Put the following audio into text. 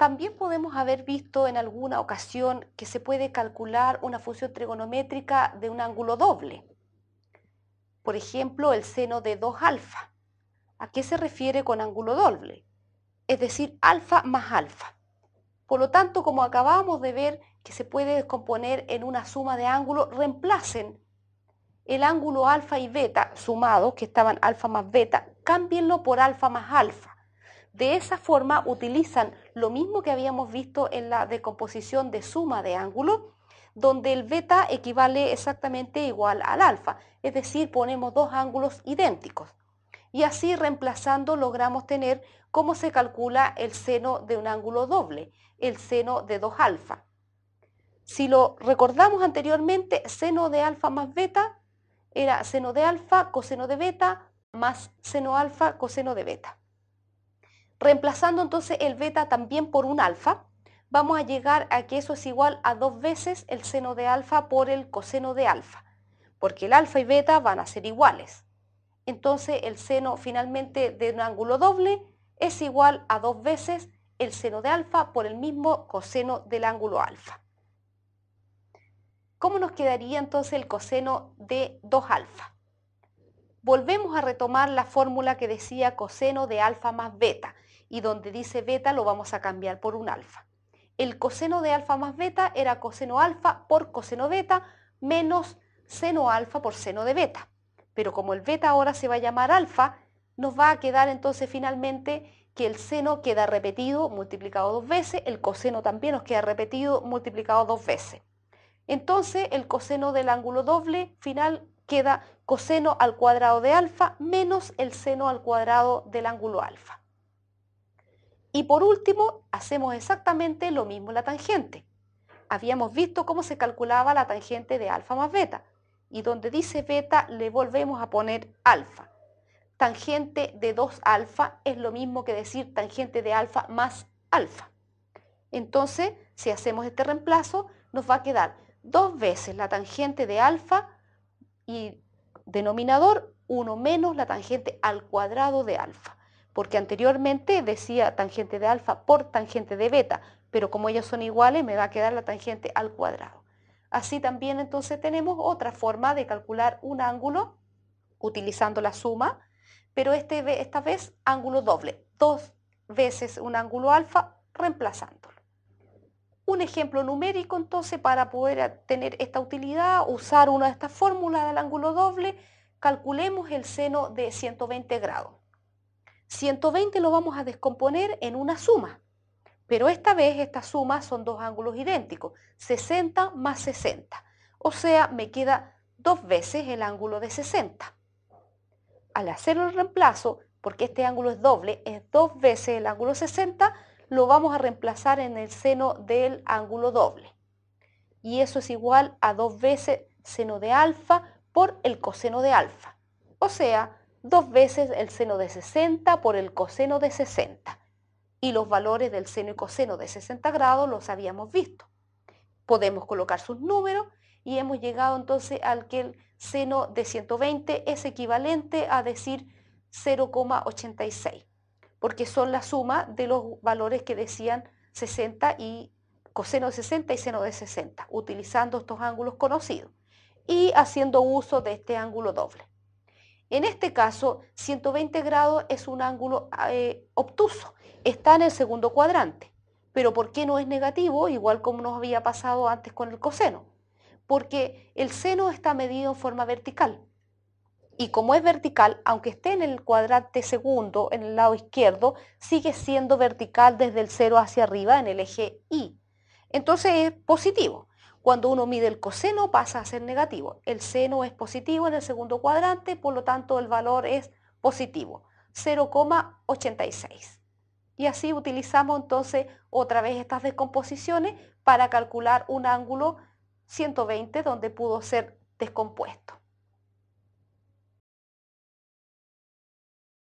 También podemos haber visto en alguna ocasión que se puede calcular una función trigonométrica de un ángulo doble. Por ejemplo, el seno de 2 alfa. ¿A qué se refiere con ángulo doble? Es decir, alfa más alfa. Por lo tanto, como acabamos de ver que se puede descomponer en una suma de ángulos, reemplacen el ángulo alfa y beta sumados, que estaban alfa más beta, cámbienlo por alfa más alfa. De esa forma utilizan lo mismo que habíamos visto en la decomposición de suma de ángulos, donde el beta equivale exactamente igual al alfa, es decir, ponemos dos ángulos idénticos. Y así reemplazando logramos tener cómo se calcula el seno de un ángulo doble, el seno de 2 alfa. Si lo recordamos anteriormente, seno de alfa más beta era seno de alfa coseno de beta más seno alfa coseno de beta. Reemplazando entonces el beta también por un alfa, vamos a llegar a que eso es igual a 2 veces el seno de alfa por el coseno de alfa, porque el alfa y beta van a ser iguales. Entonces el seno finalmente de un ángulo doble es igual a 2 veces el seno de alfa por el mismo coseno del ángulo alfa. ¿Cómo nos quedaría entonces el coseno de 2 alfa? Volvemos a retomar la fórmula que decía coseno de alfa más beta, y donde dice beta lo vamos a cambiar por un alfa. El coseno de alfa más beta era coseno alfa por coseno beta menos seno alfa por seno de beta. Pero como el beta ahora se va a llamar alfa, nos va a quedar entonces finalmente que el seno queda repetido multiplicado 2 veces, el coseno también nos queda repetido multiplicado 2 veces. Entonces el coseno del ángulo doble final queda coseno al cuadrado de alfa menos el seno al cuadrado del ángulo alfa. Y por último, hacemos exactamente lo mismo en la tangente. Habíamos visto cómo se calculaba la tangente de alfa más beta, y donde dice beta le volvemos a poner alfa. Tangente de 2 alfa es lo mismo que decir tangente de alfa más alfa. Entonces, si hacemos este reemplazo, nos va a quedar 2 veces la tangente de alfa y denominador 1 menos la tangente al cuadrado de alfa, porque anteriormente decía tangente de alfa por tangente de beta, pero como ellos son iguales me va a quedar la tangente al cuadrado. Así también entonces tenemos otra forma de calcular un ángulo utilizando la suma, pero esta vez ángulo doble, 2 veces un ángulo alfa reemplazándolo. Un ejemplo numérico entonces para poder tener esta utilidad, usar una de estas fórmulas del ángulo doble, calculemos el seno de 120 grados. 120 lo vamos a descomponer en una suma, pero esta vez estas sumas son dos ángulos idénticos, 60 más 60, o sea, me queda 2 veces el ángulo de 60. Al hacer el reemplazo, porque este ángulo es doble, es 2 veces el ángulo 60, lo vamos a reemplazar en el seno del ángulo doble. Y eso es igual a 2 veces seno de alfa por el coseno de alfa. O sea, 2 veces el seno de 60 por el coseno de 60. Y los valores del seno y coseno de 60 grados los habíamos visto. Podemos colocar sus números y hemos llegado entonces al que el seno de 120 es equivalente a decir 0,86, porque son la suma de los valores que decían 60 y coseno de 60 y seno de 60, utilizando estos ángulos conocidos y haciendo uso de este ángulo doble. En este caso, 120 grados es un ángulo obtuso, está en el segundo cuadrante. Pero ¿por qué no es negativo? Igual como nos había pasado antes con el coseno. Porque el seno está medido en forma vertical. Y como es vertical, aunque esté en el cuadrante segundo, en el lado izquierdo, sigue siendo vertical desde el 0 hacia arriba en el eje Y. Entonces es positivo. Cuando uno mide el coseno pasa a ser negativo. El seno es positivo en el segundo cuadrante, por lo tanto el valor es positivo, 0,86. Y así utilizamos entonces otra vez estas descomposiciones para calcular un ángulo 120 donde pudo ser descompuesto.